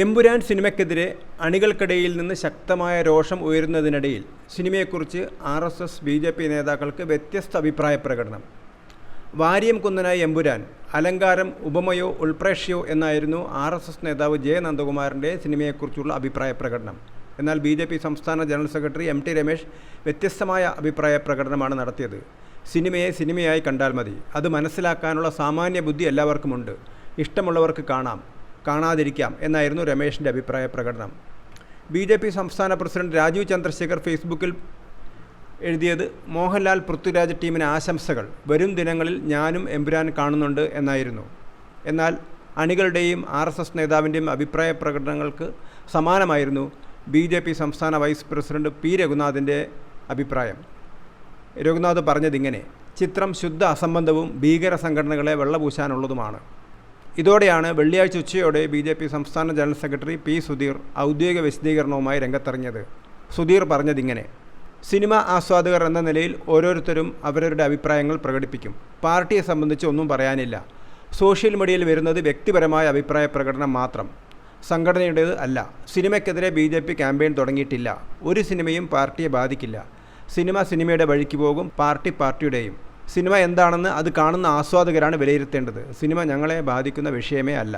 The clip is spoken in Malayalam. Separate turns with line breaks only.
എമ്പുരാൻ സിനിമയ്ക്കെതിരെ അണികൾക്കിടയിൽ നിന്ന് ശക്തമായ രോഷം ഉയരുന്നതിനിടയിൽ സിനിമയെക്കുറിച്ച് RSS BJP നേതാക്കൾക്ക് വ്യത്യസ്ത അഭിപ്രായ പ്രകടനം. വാര്യം കുന്നനായി എമ്പുരാൻ, അലങ്കാരം ഉപമയോ ഉൾപ്രേക്ഷ്യോ എന്നായിരുന്നു RSS നേതാവ് ജെ നന്ദകുമാറിൻ്റെ സിനിമയെക്കുറിച്ചുള്ള അഭിപ്രായ പ്രകടനം. എന്നാൽ BJP സംസ്ഥാന ജനറൽ സെക്രട്ടറി MT രമേശ് വ്യത്യസ്തമായ അഭിപ്രായ പ്രകടനമാണ് നടത്തിയത്. സിനിമയെ സിനിമയായി കണ്ടാൽ മതി, അത് മനസ്സിലാക്കാനുള്ള സാമാന്യ ബുദ്ധി എല്ലാവർക്കുമുണ്ട്, ഇഷ്ടമുള്ളവർക്ക് കാണാം, കാണാതിരിക്കാം എന്നായിരുന്നു രമേശിൻ്റെ അഭിപ്രായ പ്രകടനം. BJP സംസ്ഥാന പ്രസിഡന്റ് രാജീവ് ചന്ദ്രശേഖർ ഫേസ്ബുക്കിൽ എഴുതിയത് മോഹൻലാൽ പൃഥ്വിരാജ് ടീമിന് ആശംസകൾ, വരും ദിനങ്ങളിൽ ഞാനും എമ്പുരാൻ കാണുന്നുണ്ട് എന്നായിരുന്നു. എന്നാൽ അണികളുടെയും RSS നേതാവിൻ്റെയും അഭിപ്രായ പ്രകടനങ്ങൾക്ക് സമാനമായിരുന്നു BJP സംസ്ഥാന വൈസ് പ്രസിഡന്റ് P രഘുനാഥിൻ്റെ അഭിപ്രായം. രഘുനാഥ് പറഞ്ഞതിങ്ങനെ: ചിത്രം ശുദ്ധ അസംബന്ധവും ഭീകര സംഘടനകളെ വെള്ളപൂശാനുള്ളതുമാണ്. ഇതോടെയാണ് വെള്ളിയാഴ്ച ഉച്ചയോടെ BJP സംസ്ഥാന ജനറൽ സെക്രട്ടറി P സുധീർ ഔദ്യോഗിക വിശദീകരണവുമായി രംഗത്തിറങ്ങിയത്. സുധീർ പറഞ്ഞതിങ്ങനെ: സിനിമ ആസ്വാദകർ എന്ന നിലയിൽ ഓരോരുത്തരും അവരവരുടെ അഭിപ്രായങ്ങൾ പ്രകടിപ്പിക്കും. പാർട്ടിയെ സംബന്ധിച്ച് ഒന്നും പറയാനില്ല. സോഷ്യൽ മീഡിയയിൽ വരുന്നത് വ്യക്തിപരമായ അഭിപ്രായ പ്രകടനം മാത്രം, സംഘടനയുടേത് അല്ല. സിനിമയ്ക്കെതിരെ BJP ക്യാമ്പയിൻ തുടങ്ങിയിട്ടില്ല. ഒരു സിനിമയും പാർട്ടിയെ ബാധിക്കില്ല. സിനിമ സിനിമയുടെ വഴിക്ക് പോകും, പാർട്ടി പാർട്ടിയുടെയും. സിനിമ എന്താണെന്ന് അത് കാണുന്ന ആസ്വാദകരാണ് വിലയിരുത്തേണ്ടത്. സിനിമ ഞങ്ങളെ ബാധിക്കുന്ന വിഷയമേ അല്ല.